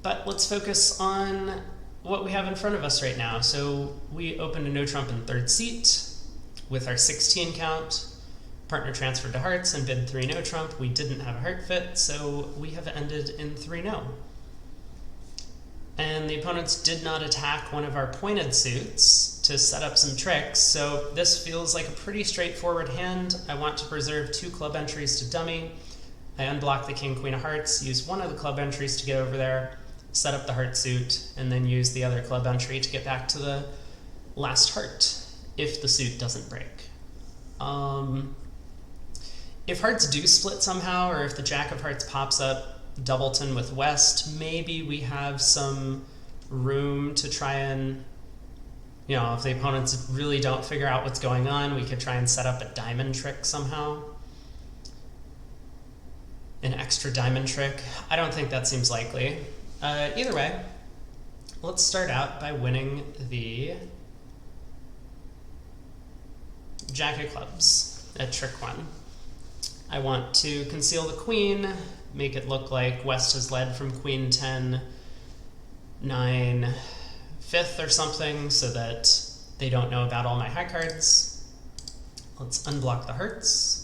But let's focus on what we have in front of us right now. So we opened a no trump in third seat with our 16 count. Partner transferred to hearts and bid 3 no trump. We didn't have a heart fit, so we have ended in 3 no. And the opponents did not attack one of our pointed suits to set up some tricks, so this feels like a pretty straightforward hand. I want to preserve 2 club entries to dummy. I unblock the king, queen of hearts, use one of the club entries to get over there, set up the heart suit, and then use the other club entry to get back to the last heart, if the suit doesn't break. If hearts do split somehow, or if the jack of hearts pops up doubleton with west, maybe we have some room to try and, if the opponents really don't figure out what's going on, we could try and set up a diamond trick somehow. An extra diamond trick. I don't think that seems likely. Either way, let's start out by winning the jack of clubs at trick 1. I want to conceal the queen, make it look like west has led from queen 10, 9, 5th or something, so that they don't know about all my high cards. Let's unblock the hearts.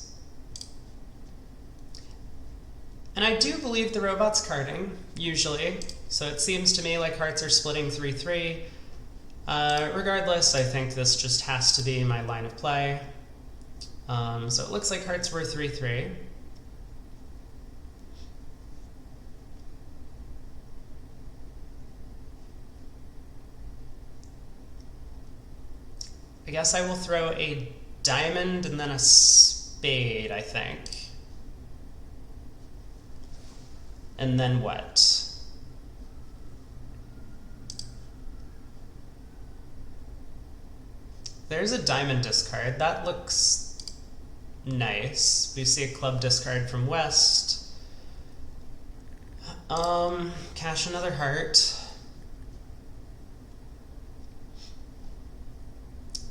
And I do believe the robot's carding, usually, so it seems to me like hearts are splitting 3-3. Regardless, I think this just has to be my line of play. So it looks like hearts were 3-3. I guess I will throw a diamond and then a spade, I think. And then what? There's a diamond discard. That looks nice. We see a club discard from west. Cash another heart.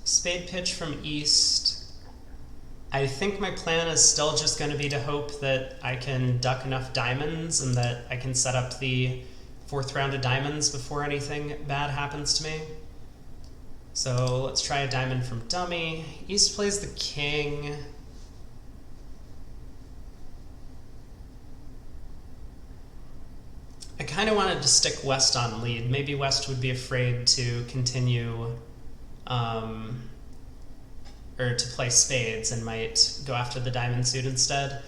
Spade pitch from east. I think my plan is still just going to be to hope that I can duck enough diamonds and that I can set up the 4th round of diamonds before anything bad happens to me. So let's try a diamond from dummy. East plays the king. I kind of wanted to stick west on lead. Maybe west would be afraid to continue or to play spades and might go after the diamond suit instead.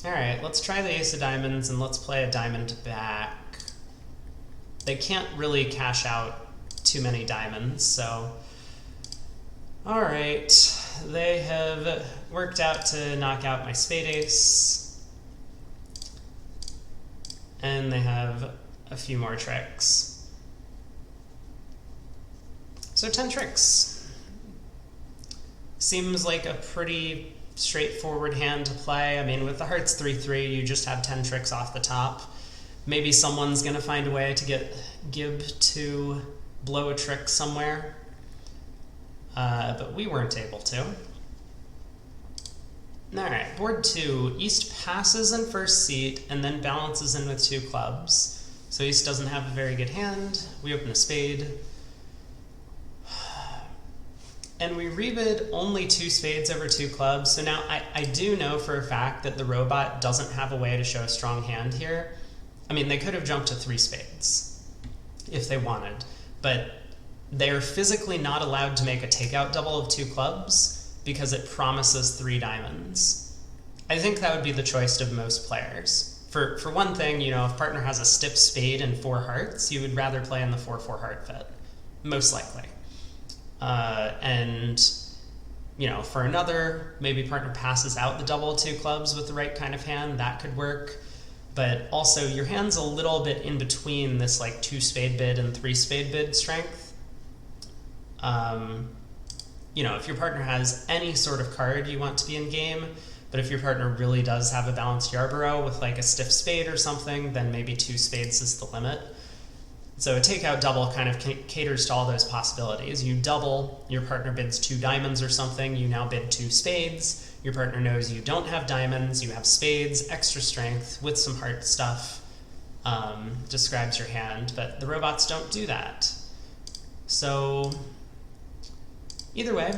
Alright, let's try the ace of diamonds and let's play a diamond back. They can't really cash out too many diamonds, so... Alright, they have worked out to knock out my spade ace. And they have a few more tricks. So 10 tricks. Seems like a pretty straightforward hand to play. I mean, with the hearts 3-3, you just have 10 tricks off the top. Maybe someone's going to find a way to get Gib to blow a trick somewhere. But we weren't able to. Alright, board 2. East passes in first seat and then balances in with 2 clubs. So East doesn't have a very good hand. We open a spade. And we rebid only 2 spades over 2 clubs. So now I do know for a fact that the robot doesn't have a way to show a strong hand here. I mean, they could have jumped to 3 spades if they wanted, but they're physically not allowed to make a takeout double of 2 clubs because it promises 3 diamonds. I think that would be the choice of most players. For one thing, if partner has a stiff spade and 4 hearts, you would rather play in the 4-4 heart fit, most likely. And for another, maybe partner passes out the double of 2 clubs with the right kind of hand, that could work. But also, your hand's a little bit in between this like 2 spade bid and 3 spade bid strength. If your partner has any sort of card you want to be in game, but if your partner really does have a balanced Yarborough with like a stiff spade or something, then maybe 2 spades is the limit. So a takeout double kind of caters to all those possibilities. You double, your partner bids 2 diamonds or something, you now bid 2 spades, Your partner knows you don't have diamonds, you have spades, extra strength with some heart stuff, describes your hand, but the robots don't do that. So either way,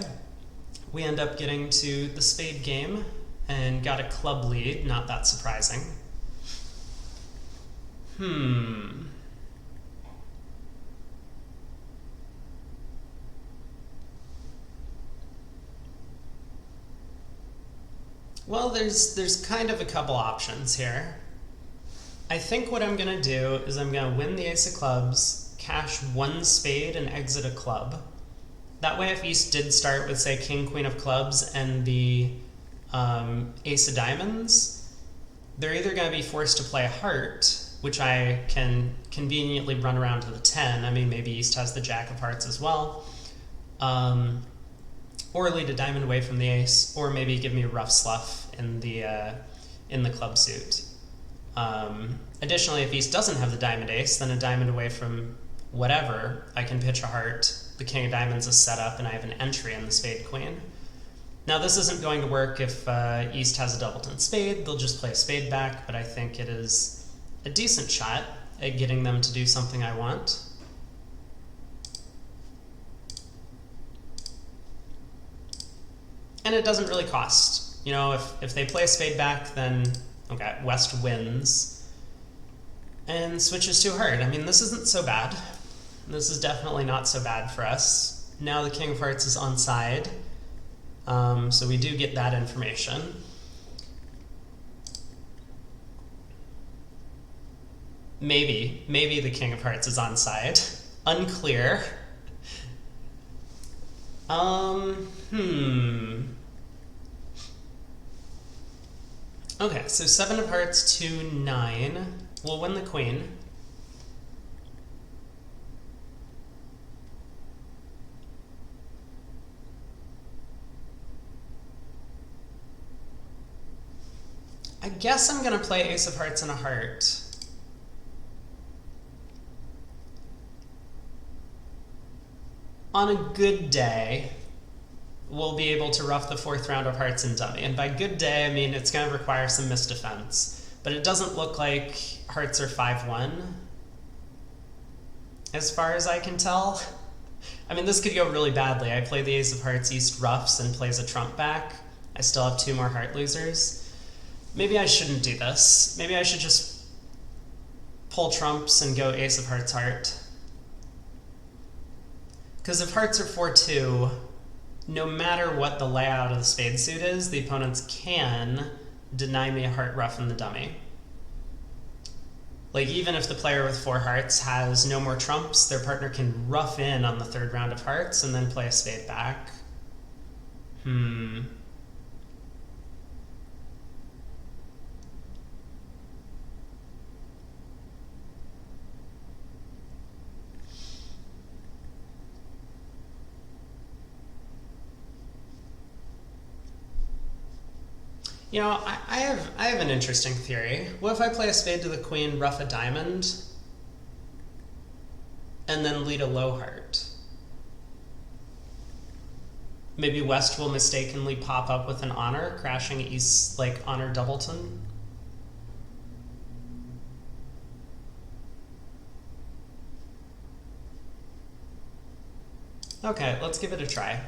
we end up getting to the spade game and got a club lead, not that surprising. Well, there's kind of a couple options here. I think what I'm gonna do is I'm gonna win the ace of clubs, cash one spade, and exit a club. That way, if East did start with, say, king, queen of clubs and the ace of diamonds, they're either gonna be forced to play a heart, which I can conveniently run around to the 10. I mean, maybe East has the jack of hearts as well. Or lead a diamond away from the ace, or maybe give me a rough slough in the club suit. Additionally, if East doesn't have the diamond ace, then a diamond away from whatever, I can pitch a heart, the king of diamonds is set up, and I have an entry in the spade queen. Now this isn't going to work if East has a doubleton spade, they'll just play a spade back, but I think it is a decent shot at getting them to do something I want. And it doesn't really cost. You know, if they play a spade back, then, okay, West wins and switches to a heart. I mean, this isn't so bad. This is definitely not so bad for us. Now the king of hearts is on side, so we do get that information. Maybe the king of hearts is on side. Unclear. Okay, so 7 of hearts to 9. We'll win the queen. I guess I'm gonna play ace of hearts and a heart. On a good day, we'll be able to rough the 4th round of hearts and dummy. And by good day, I mean it's going to require some misdefense. But it doesn't look like hearts are 5-1, as far as I can tell. I mean, this could go really badly. I play the ace of hearts, East roughs, and plays a trump back. I still have 2 more heart losers. Maybe I shouldn't do this. Maybe I should just pull trumps and go ace of hearts, heart. Because if hearts are 4-2, no matter what the layout of the spade suit is, the opponents can deny me a heart rough in the dummy. Like, even if the player with 4 hearts has no more trumps, their partner can rough in on the 3rd round of hearts and then play a spade back. You know, I have an interesting theory. What if I play a spade to the queen, rough a diamond, and then lead a low heart? Maybe West will mistakenly pop up with an honor, crashing East, like, honor doubleton. Okay, let's give it a try.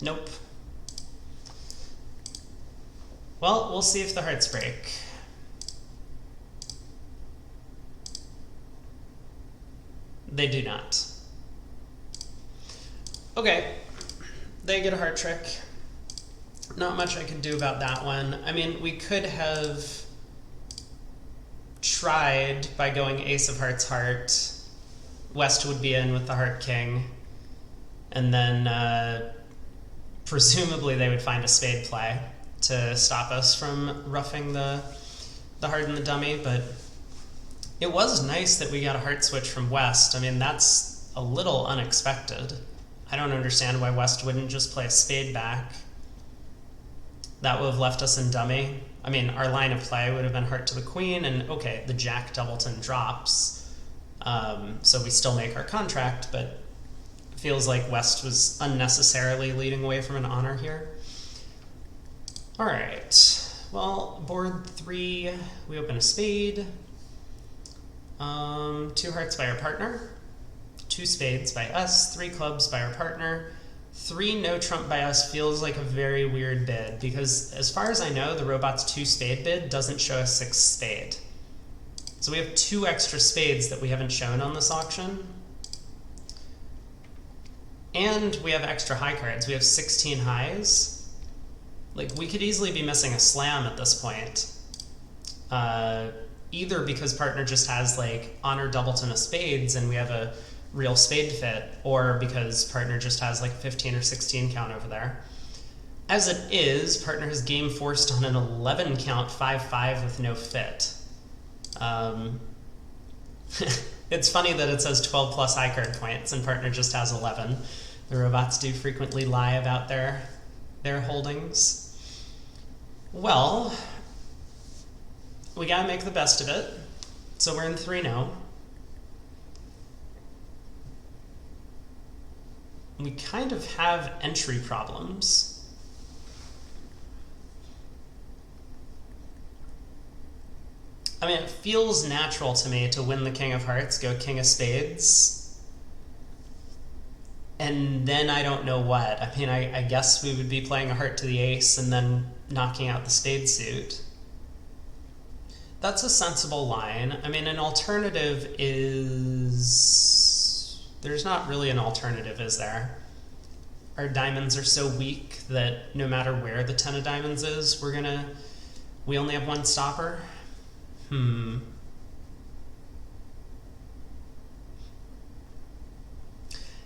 Nope. Well, we'll see if the hearts break. They do not. Okay, they get a heart trick. Not much I can do about that one. I mean, we could have tried by going ace of hearts, heart. West would be in with the heart king. And then presumably they would find a spade play to stop us from roughing the heart and the dummy, but it was nice that we got a heart switch from West. I mean, that's a little unexpected. I don't understand why West wouldn't just play a spade back That would have left us in dummy. I mean, our line of play would have been heart to the queen, and okay, the jack doubleton drops. So we still make our contract, but it feels like West was unnecessarily leading away from an honor here. All right, well, board 3, we open a spade. 2 hearts by our partner, 2 spades by us, 3 clubs by our partner. 3 no trump by us feels like a very weird bid, because as far as I know, the robot's 2 spade bid doesn't show a 6 spade. So we have 2 extra spades that we haven't shown on this auction. And we have extra high cards. We have 16 highs. Like, we could easily be missing a slam at this point. Either because partner just has like honor doubleton of spades and we have a real spade fit, or because partner just has like 15 or 16 count over there. As it is, partner has game forced on an 11 count 5-5 with no fit. It's funny that it says 12 plus high card points and partner just has 11. The robots do frequently lie about their holdings. Well, we gotta make the best of it. So we're in 3-0. We kind of have entry problems. I mean, it feels natural to me to win the king of hearts, go king of spades, and then I don't know what. I mean, I guess we would be playing a heart to the ace and then knocking out the spade suit. That's a sensible line. I mean, an alternative is... There's not really an alternative, is there? Our diamonds are so weak that no matter where the 10 of diamonds is, we only have 1 stopper.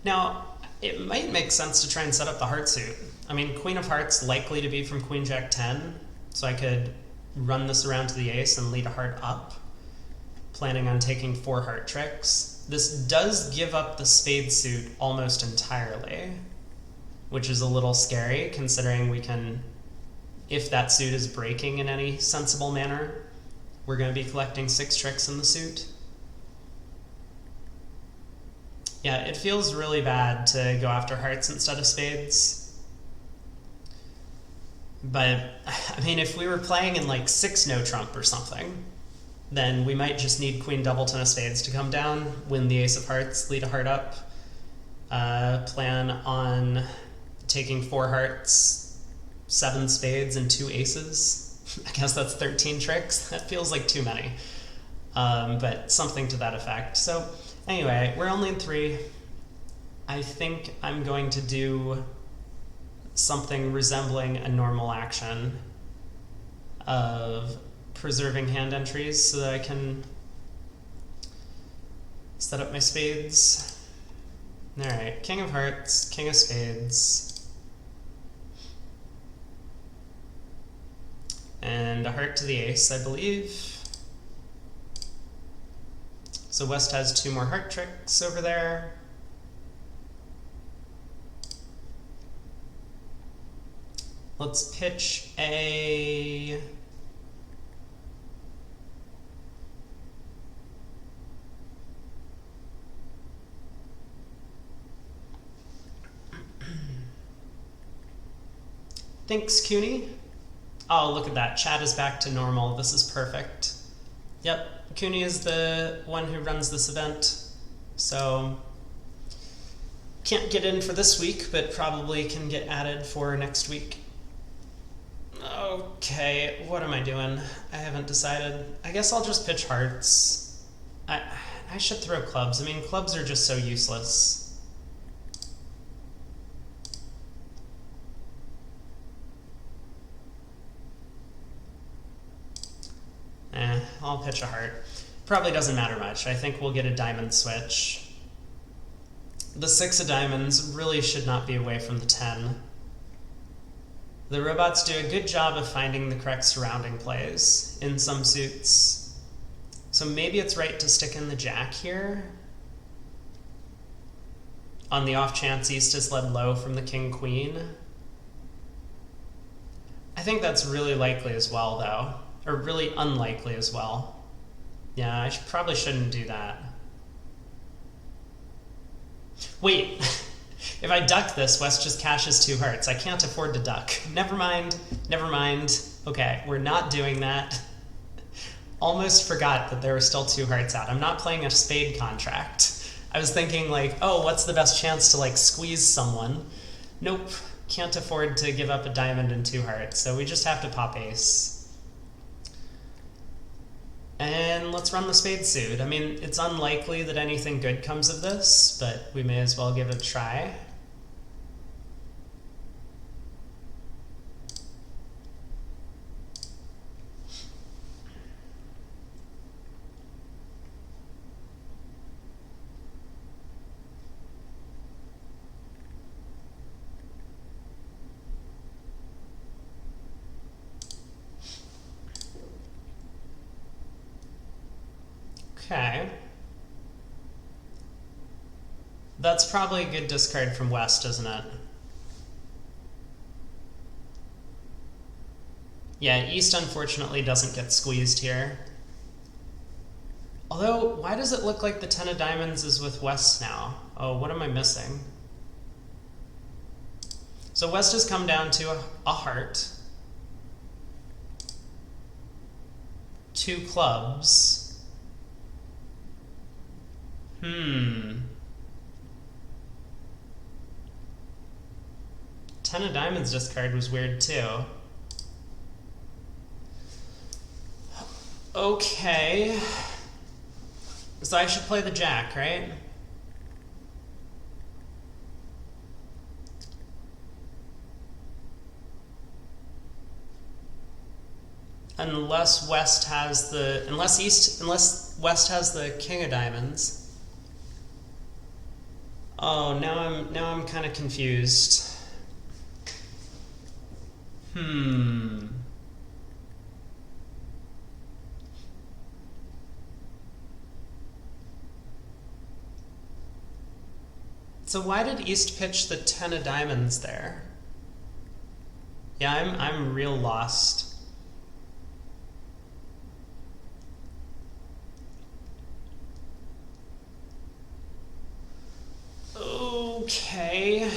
Now, it might make sense to try and set up the heart suit. I mean, queen of hearts likely to be from queen jack 10, so I could run this around to the ace and lead a heart up, planning on taking 4 heart tricks. This does give up the spade suit almost entirely, which is a little scary considering we can, if that suit is breaking in any sensible manner, we're going to be collecting 6 tricks in the suit. Yeah, it feels really bad to go after hearts instead of spades. But, I mean, if we were playing in like 6 no trump or something, then we might just need queen doubleton of spades to come down, win the ace of hearts, lead a heart up, plan on taking 4 hearts, 7 spades, and 2 aces. I guess that's 13 tricks. That feels like too many, but something to that effect. So anyway, we're only in 3. I think I'm going to do something resembling a normal action of preserving hand entries so that I can set up my spades. All right, king of hearts, king of spades, and a heart to the ace, I believe. So West has 2 more heart tricks over there. Let's pitch a... Thanks, Cooney. Oh, look at that. Chat is back to normal. This is perfect. Yep, Cooney is the one who runs this event, so can't get in for this week, but probably can get added for next week. Okay, what am I doing? I haven't decided. I guess I'll just pitch hearts. I should throw clubs. I mean, clubs are just so useless. I'll pitch a heart. Probably doesn't matter much. I think we'll get a diamond switch. The 6 of diamonds really should not be away from the 10. The robots do a good job of finding the correct surrounding plays in some suits. So maybe it's right to stick in the jack here. On the off chance East is led low from the king-queen. I think that's really likely as well, though. Or really unlikely as well. Yeah, I probably shouldn't do that. Wait, if I duck this, West just cashes 2 hearts. I can't afford to duck. Never mind, never mind. Okay, we're not doing that. Almost forgot that there were still 2 hearts out. I'm not playing a spade contract. I was thinking like, oh, what's the best chance to like squeeze someone? Nope, can't afford to give up a diamond and 2 hearts, so we just have to pop ace. And let's run the spade suit. I mean, it's unlikely that anything good comes of this, but we may as well give it a try. Okay. That's probably a good discard from West, isn't it? Yeah, East unfortunately doesn't get squeezed here. Although, why does it look like the 10 of diamonds is with West now? Oh, what am I missing? So West has come down to a heart. 2 clubs. 10 of diamonds discard was weird too. Okay. So I should play the jack, right? Unless West has the unless West has the king of diamonds. Oh, now I'm kind of confused. So why did East pitch the 10 of diamonds there? Yeah, I'm real lost. Okay.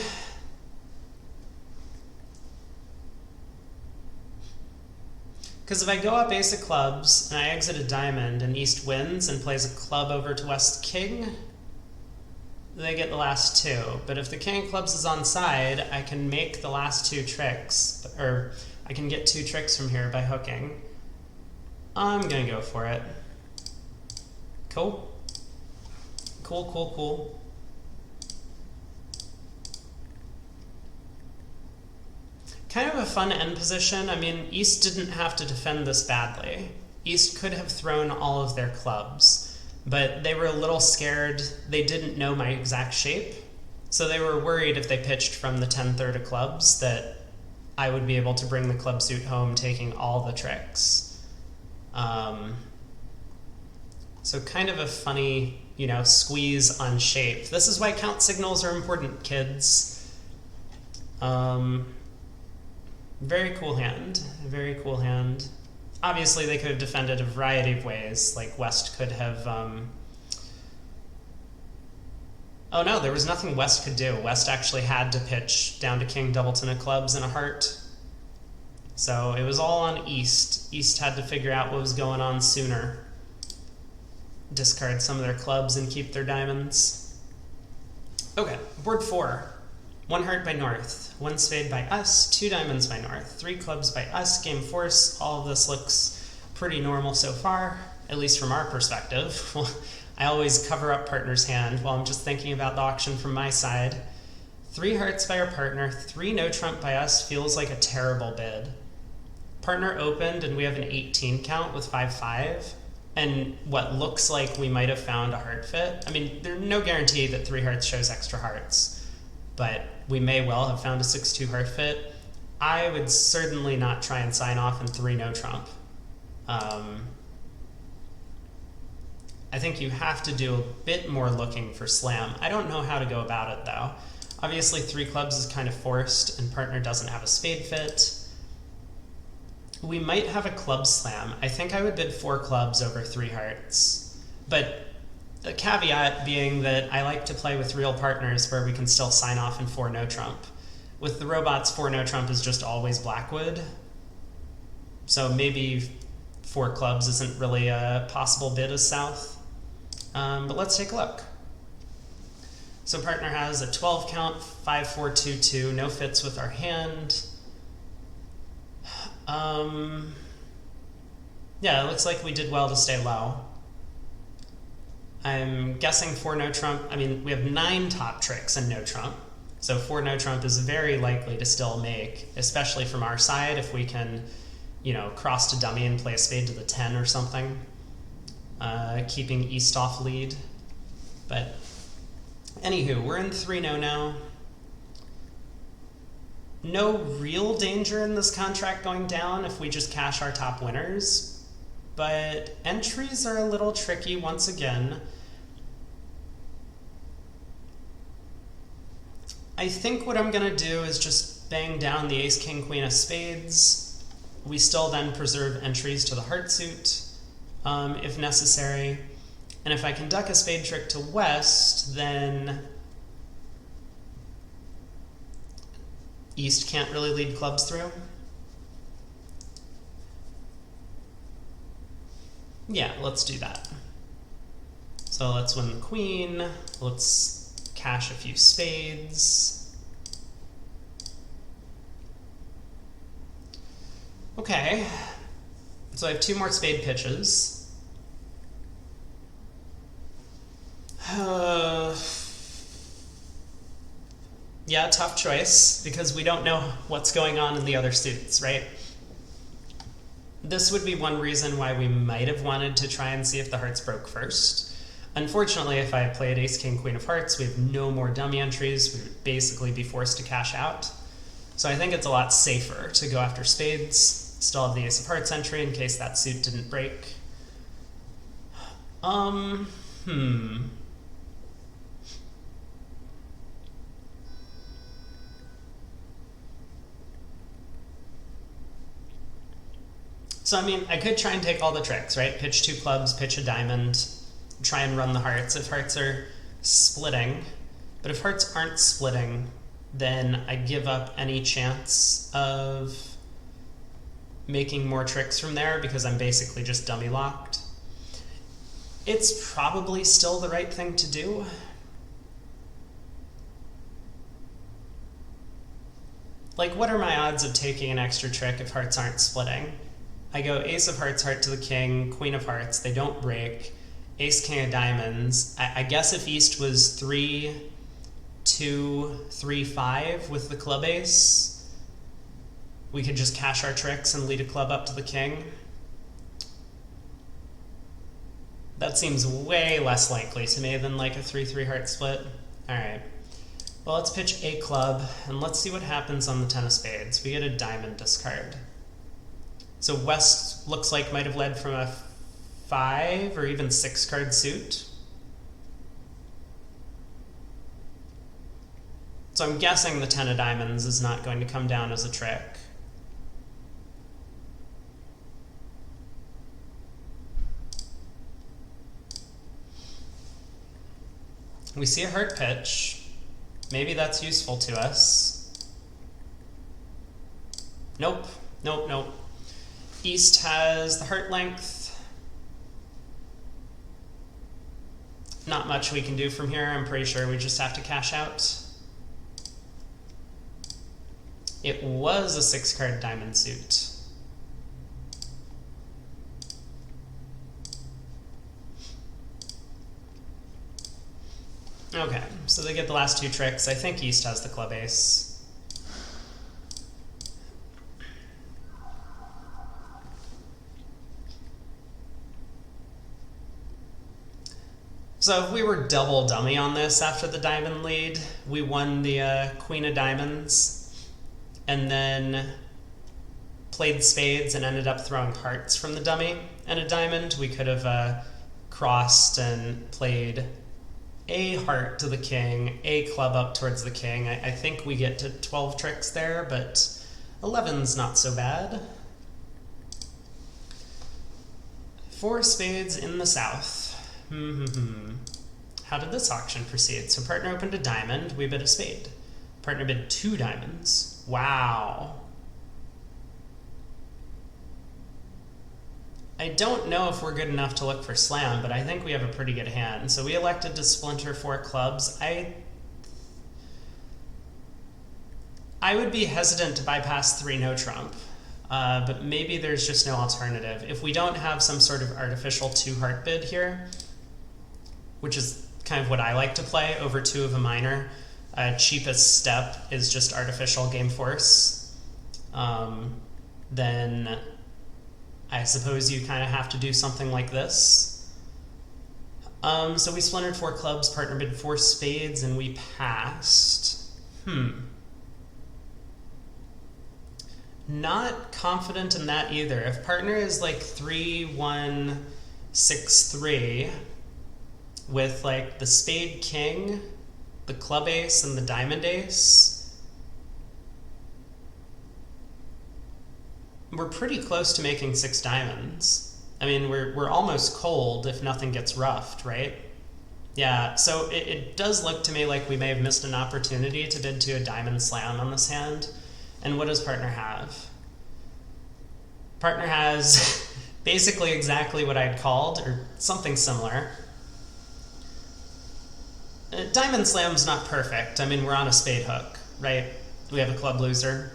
Because if I go up ace of clubs and I exit a diamond and East wins and plays a club over to West king, they get the last 2. But if the king of clubs is on side, I can make the last 2 tricks, or I can get 2 tricks from here by hooking. I'm gonna go for it. Cool. Cool. Kind of a fun end position. I mean, East didn't have to defend this badly. East could have thrown all of their clubs, but they were a little scared. They didn't know my exact shape, so they were worried if they pitched from the 10-3 of clubs that I would be able to bring the club suit home, taking all the tricks. So kind of a funny, squeeze on shape. This is why count signals are important, kids. Very cool hand. Very cool hand. Obviously, they could have defended a variety of ways. Like West could have... Oh no, there was nothing West could do. West actually had to pitch down to king doubleton of clubs and a heart. So it was all on East. East had to figure out what was going on sooner. Discard some of their clubs and keep their diamonds. Okay, board 4. 1 heart by North, 1 spade by us, 2 diamonds by North, 3 clubs by us, game force. All of this looks pretty normal so far, at least from our perspective. I always cover up partner's hand while I'm just thinking about the auction from my side. 3 hearts by our partner, 3 no trump by us feels like a terrible bid. Partner opened and we have an 18 count with 5-5, and what looks like we might have found a heart fit. I mean, there's no guarantee that 3 hearts shows extra hearts, but we may well have found a 6-2 heart fit. I would certainly not try and sign off in 3 no trump. I think you have to do a bit more looking for slam. I don't know how to go about it though. Obviously 3 clubs is kind of forced and partner doesn't have a spade fit. We might have a club slam. I think I would bid 4 clubs over 3 hearts. But the caveat being that I like to play with real partners where we can still sign off in 4 no trump. With the robots, 4 no trump is just always blackwood. So maybe 4 clubs isn't really a possible bid as south. But let's take a look. So partner has a 12 count, 5-4-2-2, no fits with our hand. Yeah, it looks like we did well to stay low. I'm guessing 4 no trump. I mean, we have 9 top tricks and no trump. So 4 no trump is very likely to still make, especially from our side if we can, you know, cross to dummy and play a spade to the 10 or something, keeping East off lead. But anywho, we're in 3-0 now. No real danger in this contract going down if we just cash our top winners, but entries are a little tricky once again. I think what I'm going to do is just bang down the ace, king, queen of spades. We still then preserve entries to the heart suit if necessary. And if I can duck a spade trick to west, then East can't really lead clubs through. Yeah, let's do that. So let's win the queen. Let's cash a few spades. Okay. So I have 2 more spade pitches. Yeah, tough choice, because we don't know what's going on in the other suits, right? This would be one reason why we might have wanted to try and see if the hearts broke first. Unfortunately, if I played ace, king, queen of hearts, we have no more dummy entries. We would basically be forced to cash out. So I think it's a lot safer to go after spades, still have the ace of hearts entry in case that suit didn't break. So, I mean, I could try and take all the tricks, right? Pitch 2 clubs, pitch a diamond, try and run the hearts if hearts are splitting. But if hearts aren't splitting, then I give up any chance of making more tricks from there because I'm basically just dummy locked. It's probably still the right thing to do. Like, what are my odds of taking an extra trick if hearts aren't splitting? I go ace of hearts, heart to the king, queen of hearts, they don't break, ace, king of diamonds. I guess if East was 3, 2, 3, 5 with the club ace, we could just cash our tricks and lead a club up to the king. That seems way less likely to me than like a 3-3 heart split. Alright, well, let's pitch a club and let's see what happens on the 10 of spades. We get a diamond discard. So West looks like might have led from a 5 or even 6 card suit. So I'm guessing the 10 of diamonds is not going to come down as a trick. We see a heart pitch. Maybe that's useful to us. Nope, nope, nope. East has the heart length. Not much we can do from here. I'm pretty sure we just have to cash out. It was a 6-card diamond suit. Okay, so they get the last 2 tricks. I think East has the club ace. So if we were double dummy on this after the diamond lead, we won the queen of diamonds, and then played spades and ended up throwing hearts from the dummy and a diamond. We could have crossed and played a heart to the king, a club up towards the king. I think we get to 12 tricks there, but 11's not so bad. Four spades in the south. How did this auction proceed? So partner opened a diamond, we bid a spade. Partner bid 2 diamonds. Wow. I don't know if we're good enough to look for slam, but I think we have a pretty good hand. So we elected to splinter 4 clubs. I would be hesitant to bypass 3 no trump, but maybe there's just no alternative. If we don't have some sort of artificial 2 heart bid here, which is kind of what I like to play over 2 of a minor, cheapest step is just artificial game force, then I suppose you kind of have to do something like this. So we splintered 4 clubs, partner bid 4 spades, and we passed. Not confident in that either. If partner is like 3-1-6-3 with like the spade king, the club ace, and the diamond ace, we're pretty close to making 6 diamonds. I mean, we're almost cold if nothing gets roughed, right? Yeah, so it does look to me like we may have missed an opportunity to bid to a diamond slam on this hand. And what does partner have? Partner has basically exactly what I'd called, or something similar. Diamond slam's not perfect. I mean, we're on a spade hook, right? We have a club loser.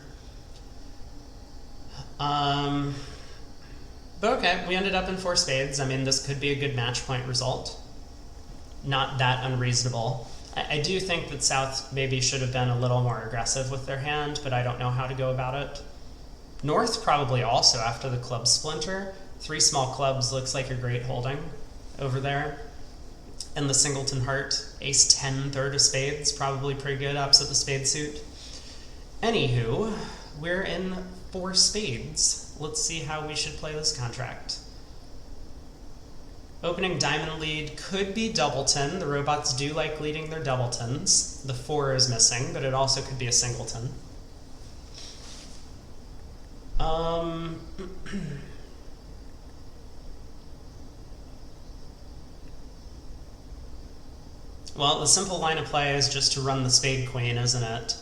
But okay, we ended up in 4 spades. I mean, this could be a good match point result. Not that unreasonable. I do think that South maybe should have been a little more aggressive with their hand, but I don't know how to go about it. North probably also after the club splinter. 3 small clubs looks like a great holding over there. And the singleton heart, ace 10, third of spades, probably pretty good opposite the spade suit. Anywho, we're in 4 spades. Let's see how we should play this contract. Opening diamond lead could be doubleton. The robots do like leading their doubletons. The 4 is missing, but it also could be a singleton. Well, the simple line of play is just to run the spade queen, isn't it?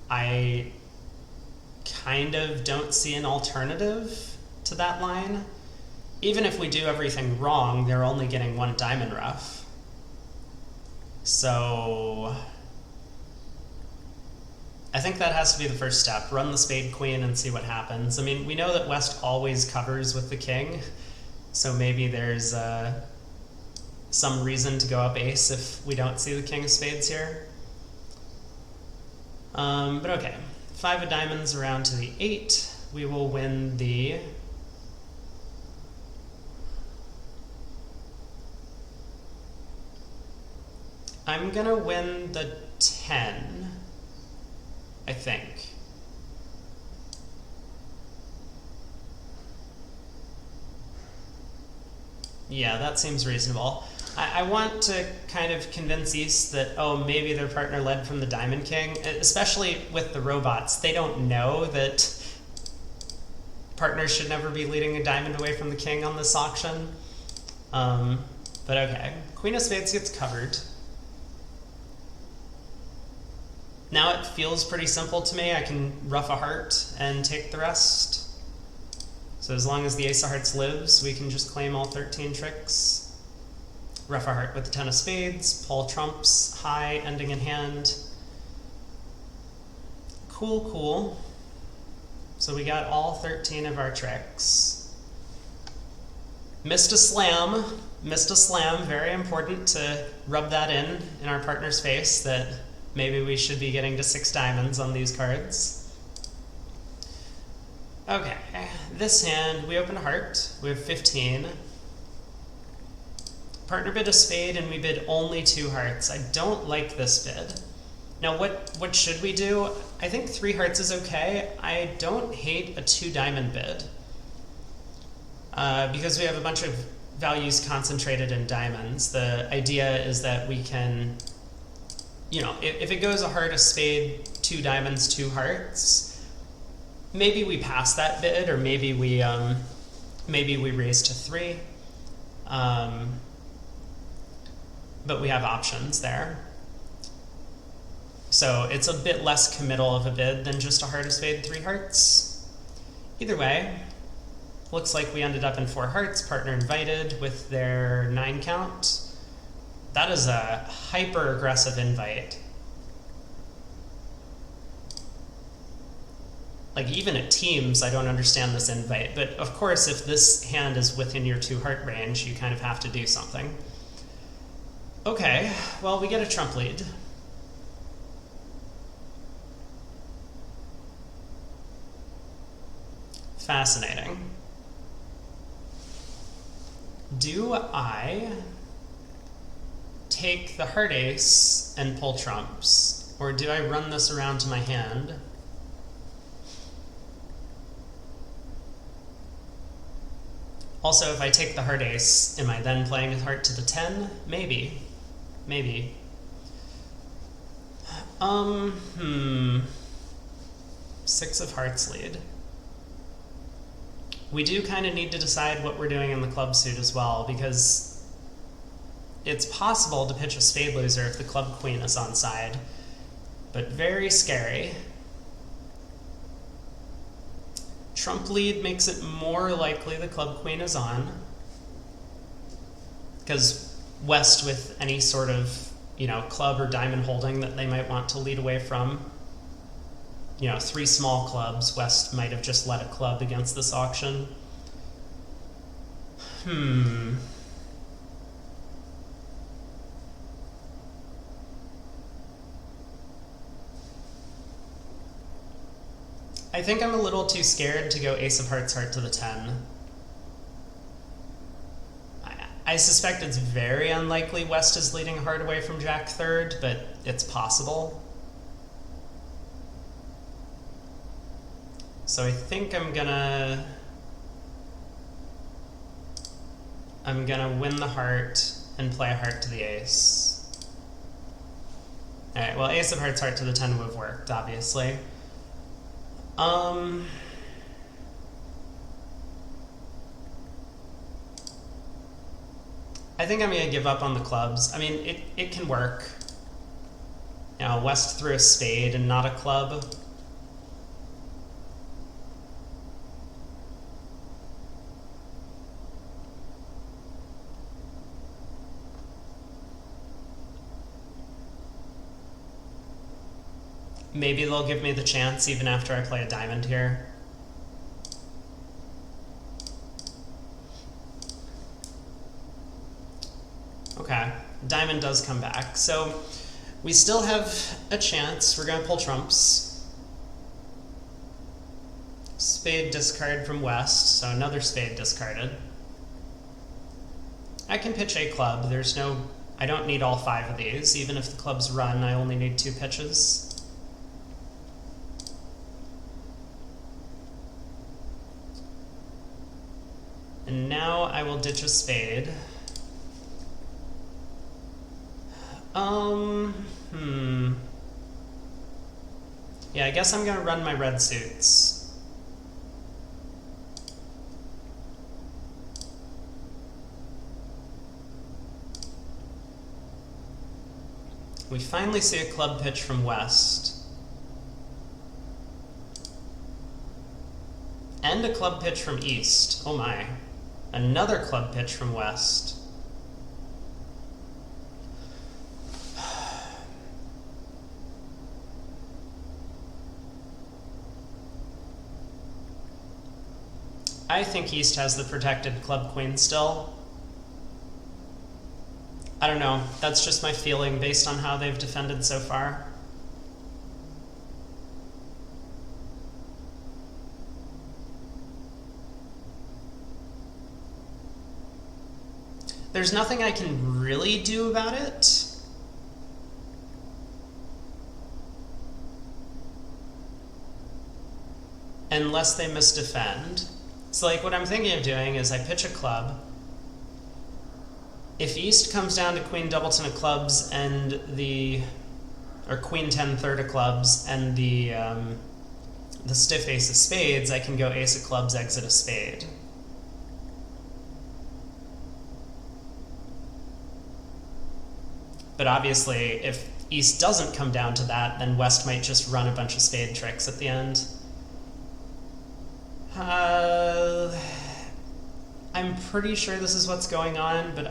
I kind of don't see an alternative to that line. Even if we do everything wrong, they're only getting 1 diamond rough. So I think that has to be the first step. Run the spade queen and see what happens. I mean, we know that West always covers with the king, so maybe there's some reason to go up ace if we don't see the king of spades here. But okay, 5 of diamonds around to the 8. We will win the I'm gonna win the 10, I think. Yeah, that seems reasonable. I want to kind of convince East that, oh, maybe their partner led from the diamond king, especially with the robots. They don't know that partners should never be leading a diamond away from the king on this auction. But okay, queen of spades gets covered. Now it feels pretty simple to me. I can ruff a heart and take the rest. So as long as the ace of hearts lives, we can just claim all 13 tricks. Ruff a heart with the 10 of spades, pull trumps, high, ending in hand. Cool, cool. So we got all 13 of our tricks. Missed a slam, very important to rub that in our partner's face that maybe we should be getting to 6 diamonds on these cards. Okay, this hand, we open a heart, we have 15. Partner bid a spade and we bid only 2 hearts. I don't like this bid. Now what should we do? I think 3 hearts is okay. I don't hate a 2 diamond bid. Because we have a bunch of values concentrated in diamonds. The idea is that we can, you know, if it goes a heart, a spade, 2 diamonds, 2 hearts, maybe we pass that bid, or maybe we raise to 3. But we have options there. So it's a bit less committal of a bid than just a heart of spade, 3 hearts. Either way, looks like we ended up in 4 hearts, partner invited with their 9 count. That is a hyper aggressive invite. Like even at teams, I don't understand this invite, but of course if this hand is within your 2 heart range, you kind of have to do something. Okay, well we get a trump lead. Fascinating. Do I take the heart ace and pull trumps, or do I run this around to my hand? Also, if I take the heart ace, am I then playing a heart to the 10? Maybe. Maybe. 6 of hearts lead. We do kind of need to decide what we're doing in the club suit as well, because it's possible to pitch a spade loser if the club queen is on side, but very scary. Trump lead makes it more likely the club queen is on, because West with any sort of, club or diamond holding that they might want to lead away from, 3 small clubs, West might have just led a club against this auction. I think I'm a little too scared to go ace of hearts, heart to the 10. I suspect it's very unlikely West is leading heart away from Jack third, but it's possible. So I think I'm gonna win the heart and play a heart to the ace. Alright, well ace of hearts, heart to the 10 would have worked, obviously. I think I'm gonna give up on the clubs. I mean, it can work. West threw a spade and not a club. Maybe they'll give me the chance even after I play a diamond here. Okay, diamond does come back. So we still have a chance. We're going to pull trumps. Spade discard from West, so another spade discarded. I can pitch a club. I don't need all 5 of these. Even if the clubs run, I only need 2 pitches. And now I will ditch a spade. Yeah, I guess I'm gonna run my red suits. We finally see a club pitch from West. And a club pitch from East. Oh my. Another club pitch from West. I think East has the protected club queen still. I don't know. That's just my feeling based on how they've defended so far. There's nothing I can really do about it. Unless they misdefend. So like what I'm thinking of doing is I pitch a club. If East comes down to queen doubleton of clubs and or queen 10 third of clubs and the stiff ace of spades, I can go ace of clubs, exit a spade. But obviously, if East doesn't come down to that, then West might just run a bunch of spade tricks at the end. I'm pretty sure this is what's going on, but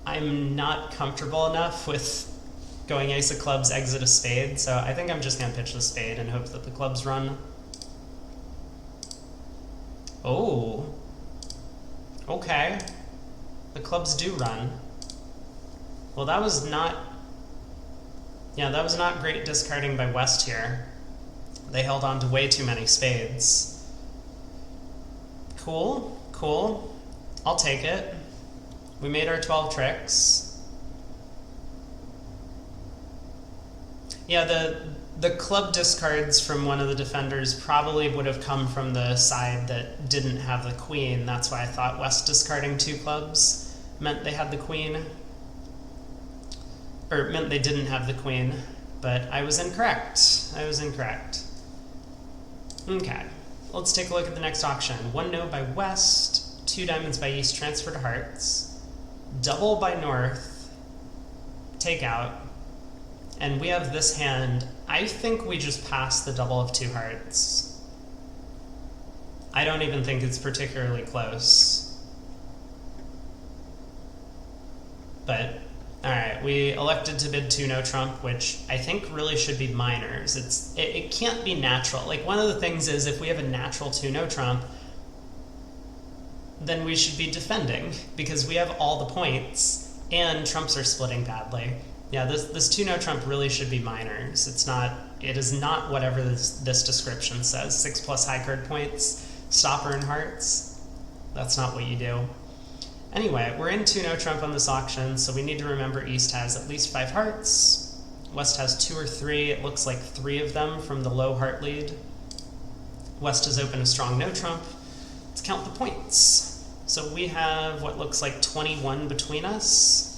I'm not comfortable enough with going ace of clubs, exit a spade, so I think I'm just going to pitch the spade and hope that the clubs run. Oh. Okay. The clubs do run. Well, that was not... Yeah, that was not great discarding by West here. They held on to way too many spades. Cool, cool. I'll take it. We made our 12 tricks. Yeah, the club discards from one of the defenders probably would have come from the side that didn't have the queen. That's why I thought West discarding 2 clubs meant they had the queen. Or meant they didn't have the queen. But I was incorrect. I was incorrect. Okay, let's take a look at the next auction. 1 no by West, 2 diamonds by East, transfer to hearts, double by North, take out, and we have this hand. I think we just pass the double of 2 hearts. I don't even think it's particularly close. But, alright, we elected to bid 2 no trump, which I think really should be minors. It can't be natural. Like, one of the things is if we have a natural 2 no trump, then we should be defending, because we have all the points, and trumps are splitting badly. Yeah, this 2 no trump really should be minors. It is not whatever this description says. 6+ high card points, stopper and hearts. That's not what you do. Anyway, we're in 2 no trump on this auction, so we need to remember East has at least 5 hearts. West has 2 or 3. It looks like 3 of them from the low heart lead. West has opened a strong no trump. Let's count the points. So we have what looks like 21 between us.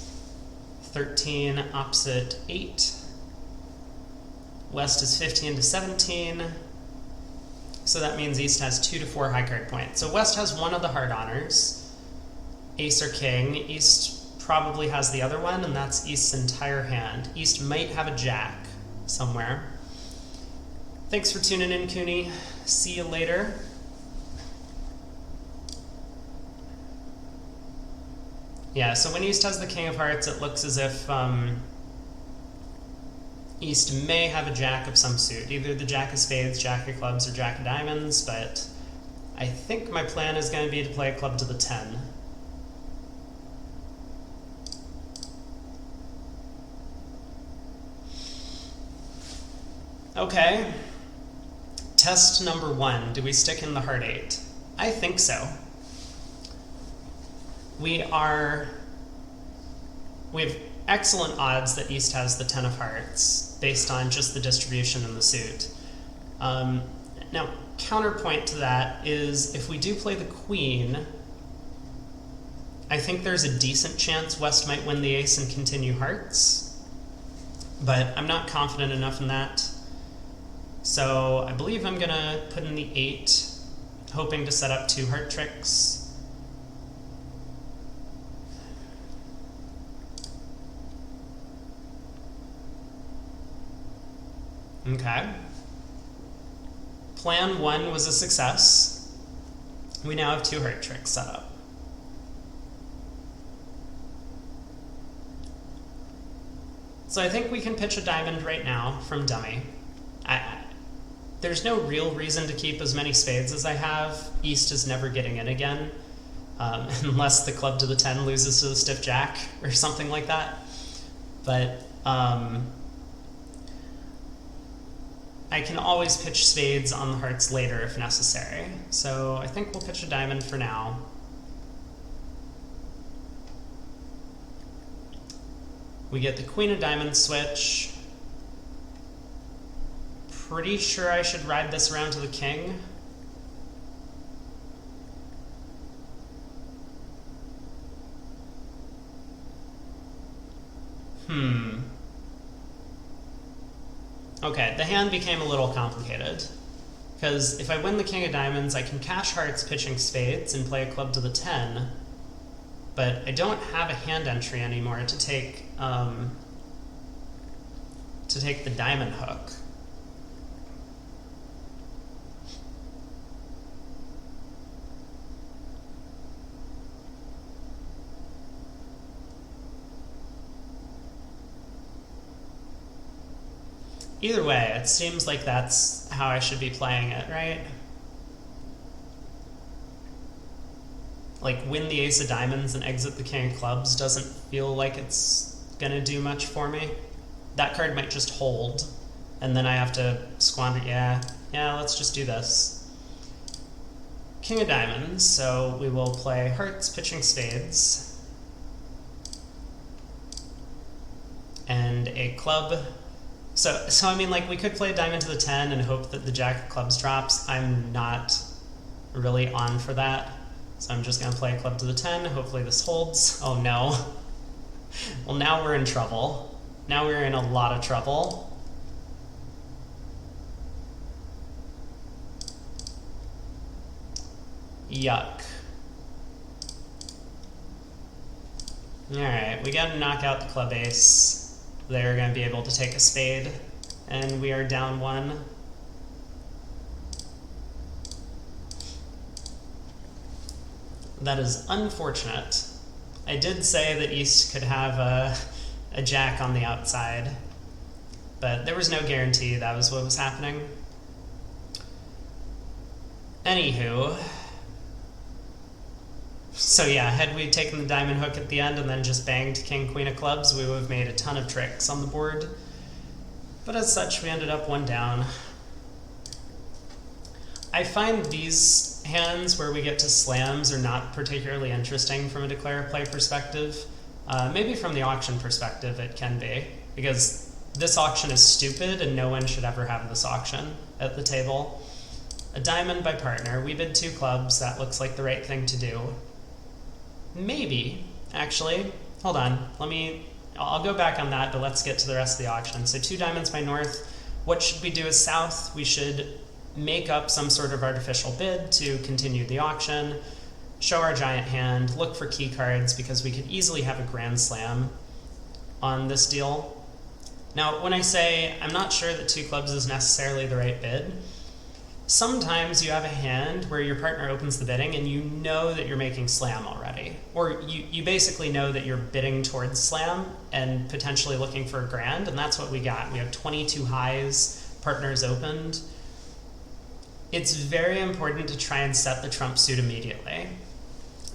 13 opposite 8. West is 15 to 17. So that means East has 2 to 4 high card points. So West has one of the hard honors. Ace or king. East probably has the other one, and that's East's entire hand. East might have a jack somewhere. Thanks for tuning in, Cooney. See you later. Yeah, so when East has the king of hearts, it looks as if East may have a jack of some suit. Either the jack of spades, jack of clubs, or jack of diamonds, but I think my plan is going to be to play a club to the 10. Okay, test number 1. Do we stick in the heart 8? I think so. We have excellent odds that East has the 10 of hearts based on just the distribution in the suit. Now, counterpoint to that is if we do play the queen, I think there's a decent chance West might win the ace and continue hearts, but I'm not confident enough in that. So I believe I'm gonna put in the 8, hoping to set up 2 heart tricks. Okay. Plan 1 was a success. We now have 2 heart tricks set up. So I think we can pitch a diamond right now from dummy. There's no real reason to keep as many spades as I have. East is never getting in again, unless the club to the 10 loses to the stiff jack or something like that. But I can always pitch spades on the hearts later if necessary. So I think we'll pitch a diamond for now. We get the queen of diamonds switch. Pretty sure I should ride this around to the king. Okay, the hand became a little complicated. Because if I win the king of diamonds, I can cash hearts pitching spades and play a club to the 10. but I don't have a hand entry anymore to take the diamond hook. Either way, it seems like that's how I should be playing it, right? Like, win the ace of diamonds and exit the king of clubs doesn't feel like it's gonna do much for me. That card might just hold, and then I have to squander. Yeah, let's just do this. King of diamonds, so we will play hearts, pitching spades. And a club. So I mean, like, we could play a diamond to the 10 and hope that the jack of clubs drops. I'm not really on for that. So I'm just going to play a club to the 10. Hopefully this holds. Oh no. Well, now we're in trouble. Now we're in a lot of trouble. Yuck. Alright, we gotta knock out the club ace. They're going to be able to take a spade, and we are down 1. That is unfortunate. I did say that East could have a jack on the outside, but there was no guarantee that was what was happening. Anywho, so yeah, had we taken the diamond hook at the end and then just banged king, queen of clubs, we would have made a ton of tricks on the board. But as such, we ended up 1 down. I find these hands where we get to slams are not particularly interesting from a declare play perspective. Maybe from the auction perspective it can be, because this auction is stupid and no one should ever have this auction at the table. A diamond by partner. We bid 2 clubs. That looks like the right thing to do. Maybe, actually. Hold on. I'll go back on that, but let's get to the rest of the auction. So 2 diamonds by north. What should we do as south? We should make up some sort of artificial bid to continue the auction, show our giant hand, look for key cards, because we could easily have a grand slam on this deal. Now, when I say I'm not sure that 2 clubs is necessarily the right bid, sometimes you have a hand where your partner opens the bidding and you know that you're making slam already. Or you basically know that you're bidding towards slam and potentially looking for a grand, and that's what we got. We have 22 highs, partners opened. It's very important to try and set the trump suit immediately.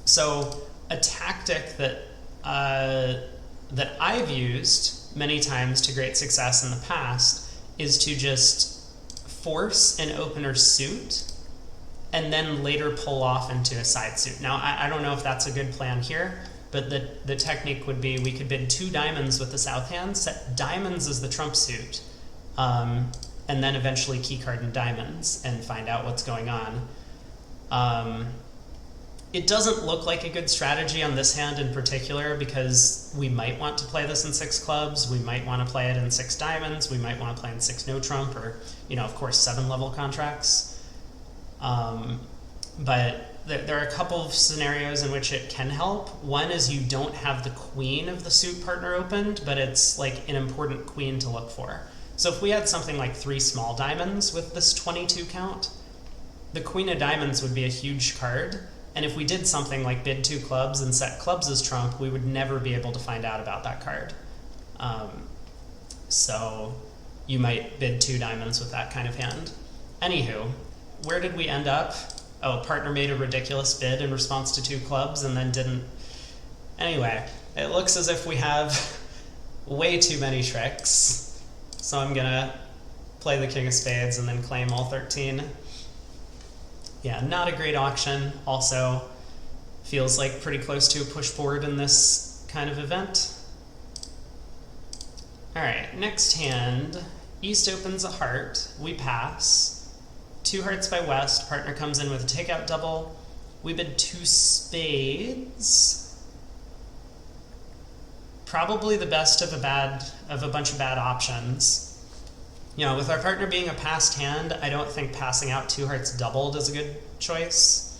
So a tactic that I've used many times to great success in the past is to just force an opener suit and then later pull off into a side suit. Now, I don't know if that's a good plan here, but the technique would be we could bid 2 diamonds with the south hand, set diamonds as the trump suit, and then eventually keycard in diamonds and find out what's going on. It doesn't look like a good strategy on this hand in particular, because we might want to play this in 6 clubs, we might want to play it in 6 diamonds, we might want to play in 6 no trump, or, of course, 7 level contracts. But there are a couple of scenarios in which it can help. One is you don't have the queen of the suit partner opened, but it's like an important queen to look for. So if we had something like 3 small diamonds with this 22 count, the queen of diamonds would be a huge card. And if we did something like bid 2 clubs and set clubs as trump, we would never be able to find out about that card. So you might bid 2 diamonds with that kind of hand. Anywho, where did we end up? Oh, partner made a ridiculous bid in response to 2 clubs and then didn't. Anyway, it looks as if we have way too many tricks. So I'm gonna play the king of spades and then claim all 13. Yeah, not a great auction. Also, feels like pretty close to a push forward in this kind of event. All right, next hand. East opens a heart. We pass. 2 hearts by west. Partner comes in with a takeout double. We bid 2 spades. Probably the best of a bunch of bad options. With our partner being a passed hand, I don't think passing out 2 hearts doubled is a good choice.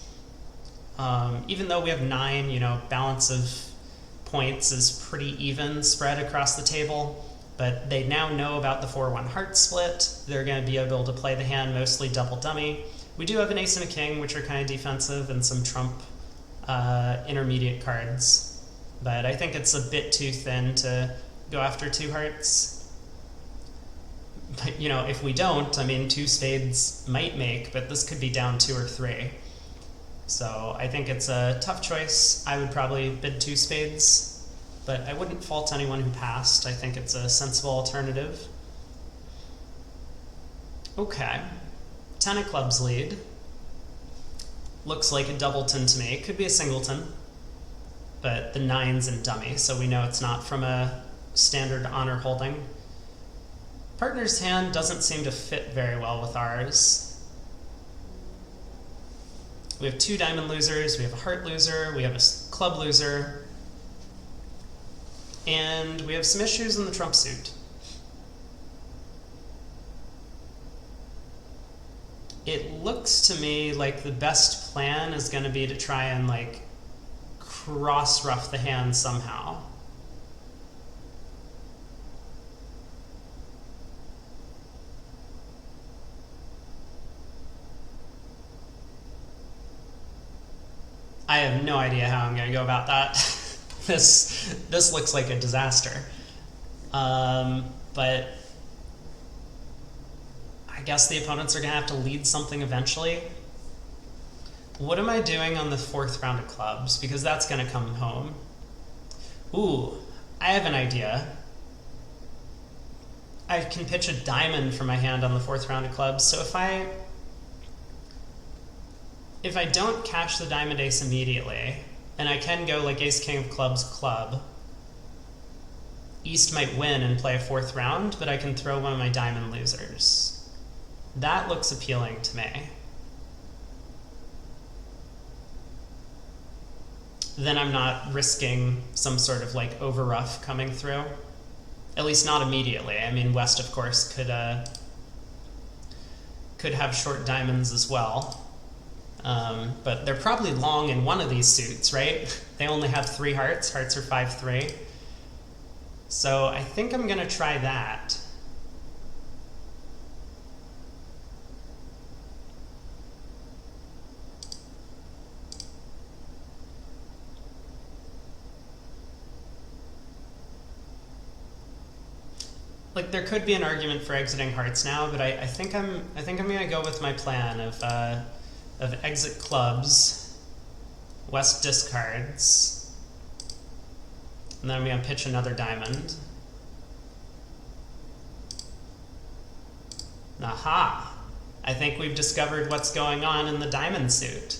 Even though we have 9, you know, balance of points is pretty even spread across the table, but they now know about the 4-1 heart split. They're going to be able to play the hand mostly double dummy. We do have an ace and a king, which are kind of defensive, and some trump intermediate cards, but I think it's a bit too thin to go after 2 hearts. But, you know, if we don't, I mean, 2 spades might make, but this could be down 2 or 3. So I think it's a tough choice. I would probably bid 2 spades, but I wouldn't fault anyone who passed. I think it's a sensible alternative. Okay. 10 of clubs lead. Looks like a doubleton to me. Could be a singleton, but the 9's in dummy, so we know it's not from a standard honor holding. Partner's hand doesn't seem to fit very well with ours. We have 2 diamond losers, we have a heart loser, we have a club loser, and we have some issues in the trump suit. It looks to me like the best plan is going to be to try and like cross-ruff the hand somehow. I have no idea how I'm going to go about that. This looks like a disaster. But I guess the opponents are going to have to lead something eventually. What am I doing on the 4th round of clubs? Because that's going to come home. Ooh, I have an idea. I can pitch a diamond for my hand on the 4th round of clubs. So if I don't cash the diamond ace immediately, and I can go like ace king of clubs club, East might win and play a 4th round, but I can throw one of my diamond losers. That looks appealing to me. Then I'm not risking some sort of like overruff coming through. At least not immediately. I mean, West, of course, could have short diamonds as well. But they're probably long in one of these suits, right? They only have 3 hearts. Hearts are 5-3. So I think I'm going to try that. Like, there could be an argument for exiting hearts now, but I think I'm going to go with my plan of exit clubs, West discards, and then I'm going to pitch another diamond. Aha! I think we've discovered what's going on in the diamond suit.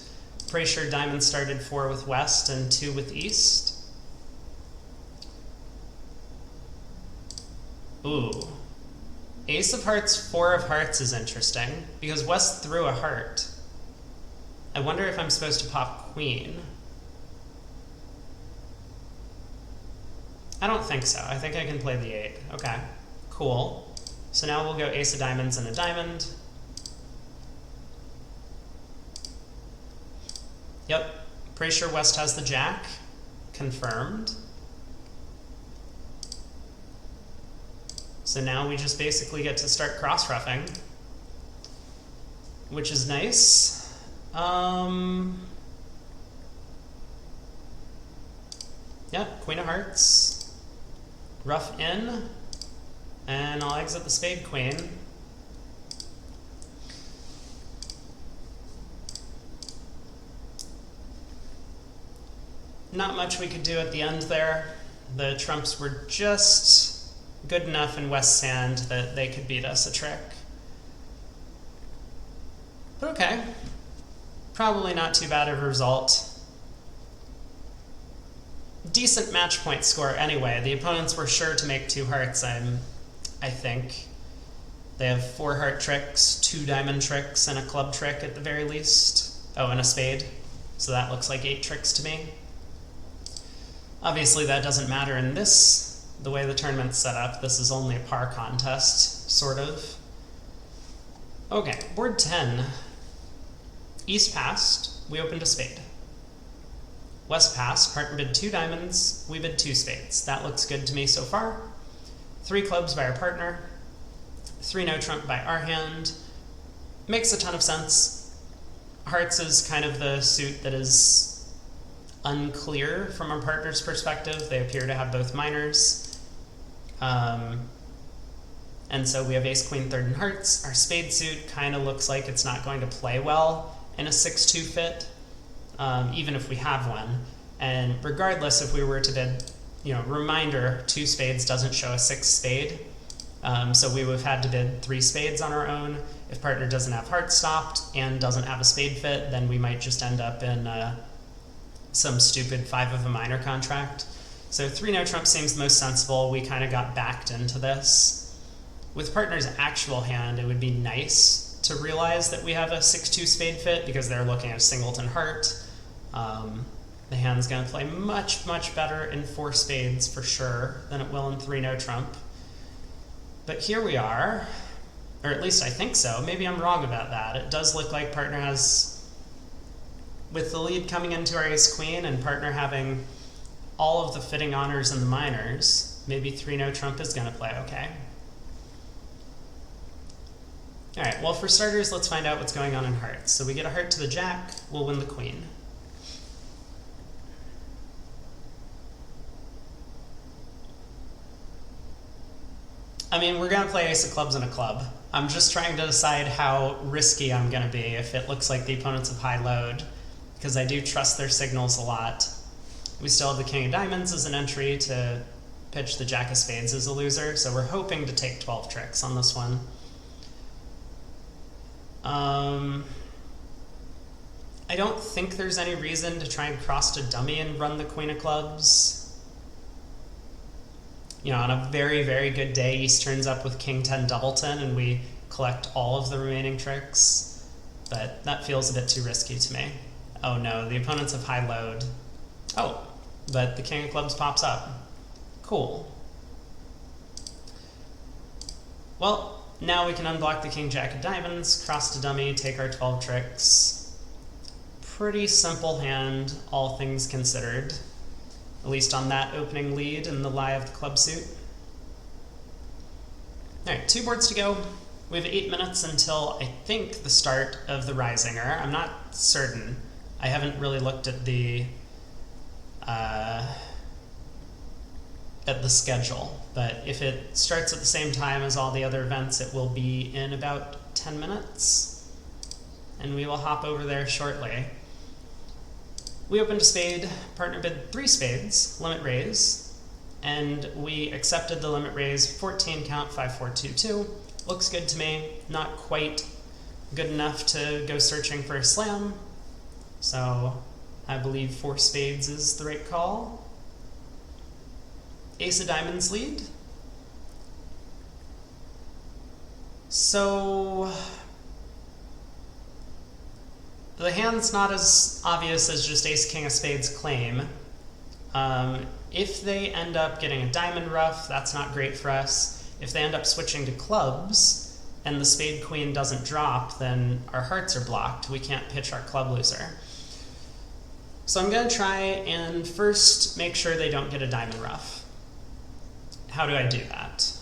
Pretty sure diamond started 4 with West and 2 with East. Ooh. Ace of hearts, 4 of hearts is interesting, because West threw a heart. I wonder if I'm supposed to pop queen. I don't think so. I think I can play the 8. Okay, cool. So now we'll go ace of diamonds and a diamond. Yep, pretty sure West has the jack. Confirmed. So now we just basically get to start cross-ruffing, which is nice. Yeah, queen of hearts, ruff in, and I'll exit the spade queen. Not much we could do at the end there. The trumps were just good enough in West's hand that they could beat us a trick. But okay, probably not too bad of a result. Decent match point score anyway. The opponents were sure to make 2 hearts, I think. They have 4 heart tricks, 2 diamond tricks, and a club trick at the very least. Oh, and a spade. So that looks like 8 tricks to me. Obviously that doesn't matter in the way the tournament's set up. This is only a par contest, sort of. Okay, board 10. East passed, we opened a spade. West passed, partner bid 2 diamonds, we bid 2 spades. That looks good to me so far. 3 clubs by our partner, 3 no trump by our hand. Makes a ton of sense. Hearts is kind of the suit that is unclear from our partner's perspective. They appear to have both minors. And so we have ace, queen, third, and hearts. Our spade suit kind of looks like it's not going to play well in a 6-2 fit, even if we have one. And regardless, if we were to bid, reminder, 2 spades doesn't show a 6 spade. So we would have had to bid 3 spades on our own. If partner doesn't have hearts stopped and doesn't have a spade fit, then we might just end up in some stupid 5 of a minor contract. So 3 no trump seems the most sensible. We kind of got backed into this. With partner's actual hand, it would be nice to realize that we have a 6-2 spade fit because they're looking at a singleton heart. The hand's going to play much, much better in 4 spades for sure than it will in 3 no trump. But here we are, or at least I think so. Maybe I'm wrong about that. It does look like partner has, with the lead coming into our ace queen and partner having all of the fitting honors in the minors, maybe 3 no trump is going to play okay. All right, well, for starters, let's find out what's going on in hearts. So we get a heart to the jack, we'll win the queen. I mean, we're going to play ace of clubs and a club. I'm just trying to decide how risky I'm going to be if it looks like the opponents have high load, because I do trust their signals a lot. We still have the king of diamonds as an entry to pitch the jack of spades as a loser, so we're hoping to take 12 tricks on this one. I don't think there's any reason to try and cross to dummy and run the queen of clubs. On a very, very good day, East turns up with king 10 doubleton and we collect all of the remaining tricks, but that feels a bit too risky to me. Oh no, the opponents have high load. Oh, but the king of clubs pops up. Cool. Well, now we can unblock the king jack of diamonds, cross to dummy, take our 12 tricks. Pretty simple hand, all things considered. At least on that opening lead in the lie of the club suit. Alright, 2 boards to go. We have 8 minutes until, I think, the start of the Risinger. I'm not certain. I haven't really looked at the schedule, but if it starts at the same time as all the other events, it will be in about 10 minutes, and we will hop over there shortly. We opened a spade, partner bid 3 spades, limit raise, and we accepted the limit raise, 14 count, 5-4-2-2. Looks good to me, not quite good enough to go searching for a slam, so I believe 4 spades is the right call. Ace of diamonds lead. So the hand's not as obvious as just ace king of spades claim. If they end up getting a diamond ruff, that's not great for us. If they end up switching to clubs and the spade queen doesn't drop, then our hearts are blocked. We can't pitch our club loser. So I'm going to try and first make sure they don't get a diamond ruff. How do I do that?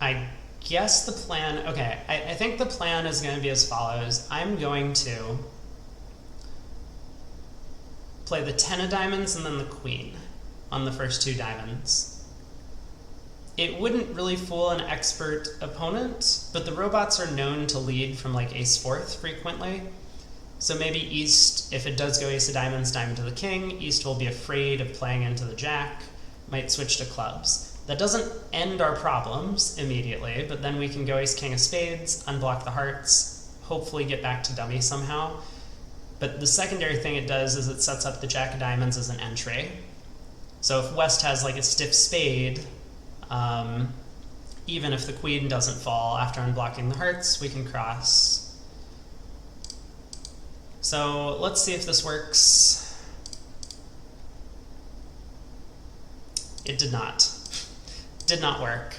I guess the plan, okay, I think the plan is going to be as follows. I'm going to play the 10 of diamonds and then the queen on the first 2 diamonds. It wouldn't really fool an expert opponent, but the robots are known to lead from like ace-4 frequently. So maybe East, if it does go ace of diamonds, diamond to the king, East will be afraid of playing into the jack, might switch to clubs. That doesn't end our problems immediately, but then we can go ace king of spades, unblock the hearts, hopefully get back to dummy somehow. But the secondary thing it does is it sets up the jack of diamonds as an entry. So if West has like a stiff spade, even if the queen doesn't fall after unblocking the hearts, we can cross. So let's see if this works. It did not. Did not work.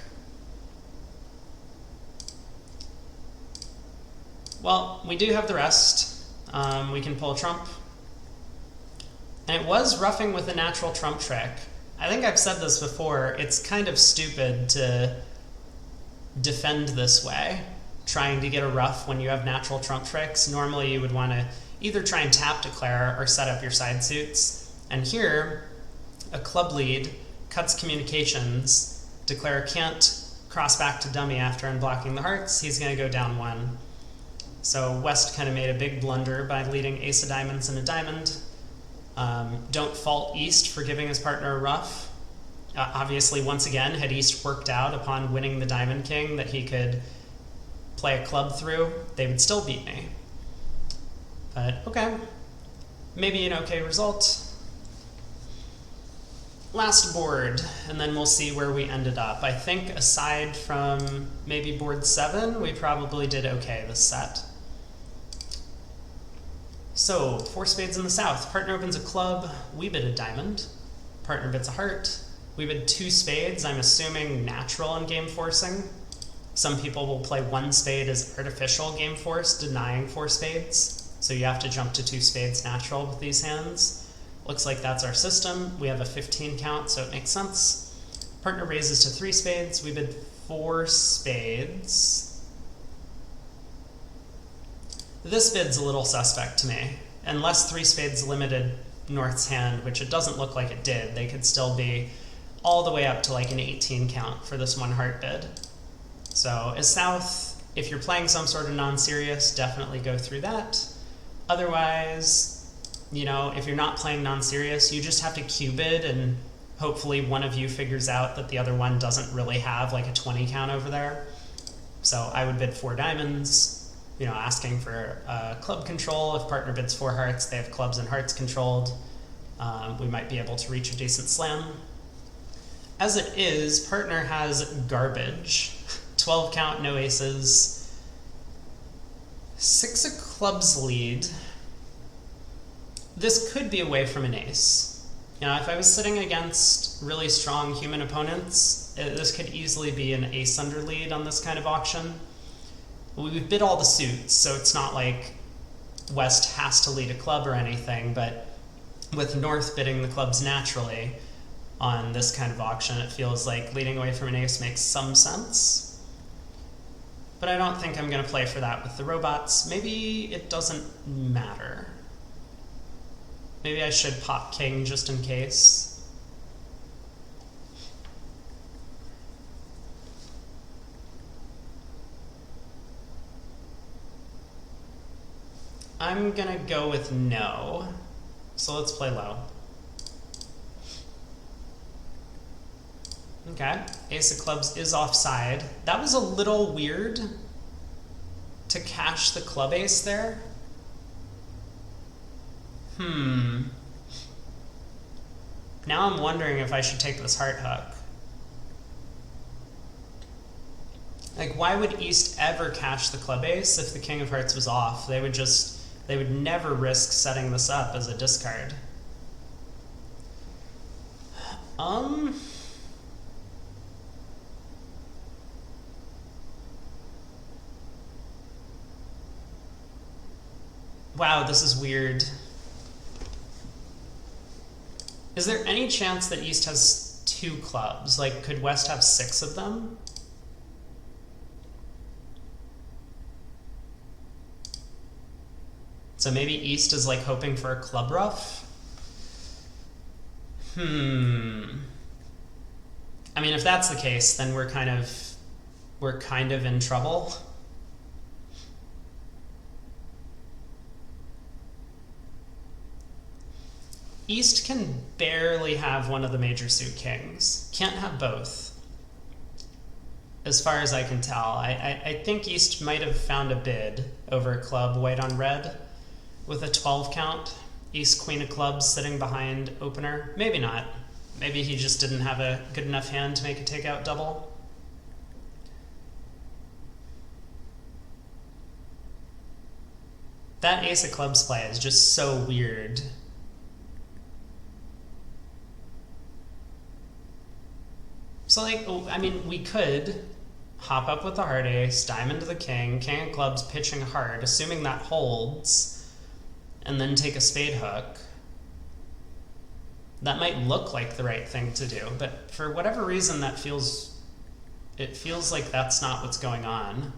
Well, we do have the rest. We can pull a trump. And it was ruffing with a natural trump trick. I think I've said this before, it's kind of stupid to defend this way, trying to get a ruff when you have natural trump tricks. Normally you would want to either try and tap declare or set up your side suits. And here, a club lead cuts communications, declare can't cross back to dummy after unblocking the hearts, he's going to go down one. So West kind of made a big blunder by leading ace of diamonds and a diamond. Don't fault East for giving his partner a ruff. Obviously, once again, had East worked out upon winning the Diamond King that he could play a club through, they would still beat me. But okay, maybe an okay result. Last board, and then we'll see where we ended up. I think aside from maybe board 7, we probably did okay this set. So, 4 spades in the south. Partner opens a club, we bid a diamond. Partner bids a heart. We bid 2 spades, I'm assuming natural in game forcing. Some people will play 1 spade as artificial game force, denying 4 spades. So you have to jump to 2 spades natural with these hands. Looks like that's our system. We have a 15 count, so it makes sense. Partner raises to 3 spades, we bid 4 spades. This bid's a little suspect to me. Unless 3 spades limited North's hand, which it doesn't look like it did, they could still be all the way up to like an 18 count for this 1 heart bid. So as South, if you're playing some sort of non-serious, definitely go through that. Otherwise, you know, if you're not playing non-serious, you just have to Q-bid and hopefully one of you figures out that the other one doesn't really have like a 20 count over there. So I would bid 4 diamonds. You know, asking for club control. If partner bids 4 hearts, they have clubs and hearts controlled. We might be able to reach a decent slam. As it is, partner has garbage. 12 count, no aces. 6 of clubs lead. This could be away from an ace. You know, if I was sitting against really strong human opponents, this could easily be an ace under lead on this kind of auction. We've bid all the suits, so it's not like West has to lead a club or anything, but with North bidding the clubs naturally on this kind of auction, it feels like leading away from an ace makes some sense. But I don't think I'm going to play for that with the robots. Maybe it doesn't matter. Maybe I should pop king just in case. I'm gonna go with no, so let's play low. Okay, ace of clubs is offside. That was a little weird to cash the club ace there. Now I'm wondering if I should take this heart hook. Like, why would East ever cash the club ace if the king of hearts was off? They would never risk setting this up as a discard. Wow, this is weird. Is there any chance that East has 2 clubs? Like, could West have 6 of them? So maybe East is like hoping for a club ruff? I mean, if that's the case, then we're kind of in trouble. East can barely have one of the major suit kings. Can't have both. As far as I can tell. I think East might have found a bid over a club white on red with a 12 count. East queen of clubs sitting behind opener. Maybe not. Maybe he just didn't have a good enough hand to make a takeout double. That ace of clubs play is just so weird. So, like, I mean, we could hop up with the heart ace, diamond to the king, king of clubs pitching heart, assuming that holds, and then take a spade hook. That might look like the right thing to do, but for whatever reason it feels like that's not what's going on.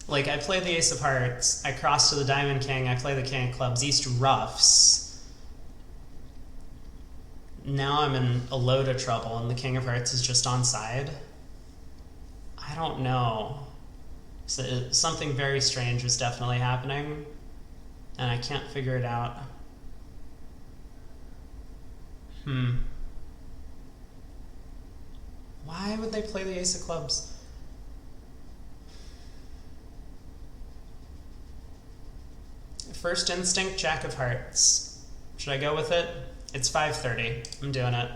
Like, I play the ace of hearts, I cross to the diamond king, I play the king of clubs, east ruffs. Now I'm in a load of trouble and the king of hearts is just onside. I don't know. So something very strange is definitely happening, and I can't figure it out. Why would they play the ace of clubs? First instinct, jack of hearts. Should I go with it? It's 5:30. I'm doing it.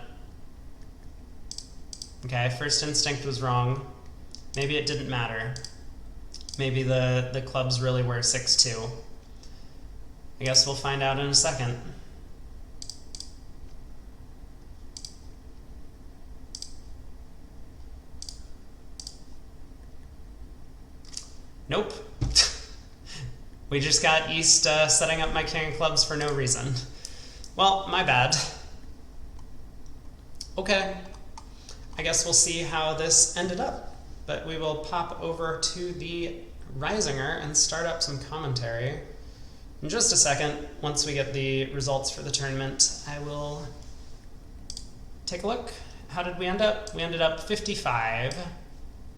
Okay, first instinct was wrong. Maybe it didn't matter. Maybe the clubs really were 6-2. I guess we'll find out in a second. Nope. We just got east setting up my king of clubs for no reason. Well, my bad. Okay. I guess we'll see how this ended up. But we will pop over to the Risinger and start up some commentary. In just a second, once we get the results for the tournament, I will take a look. How did we end up? We ended up 55.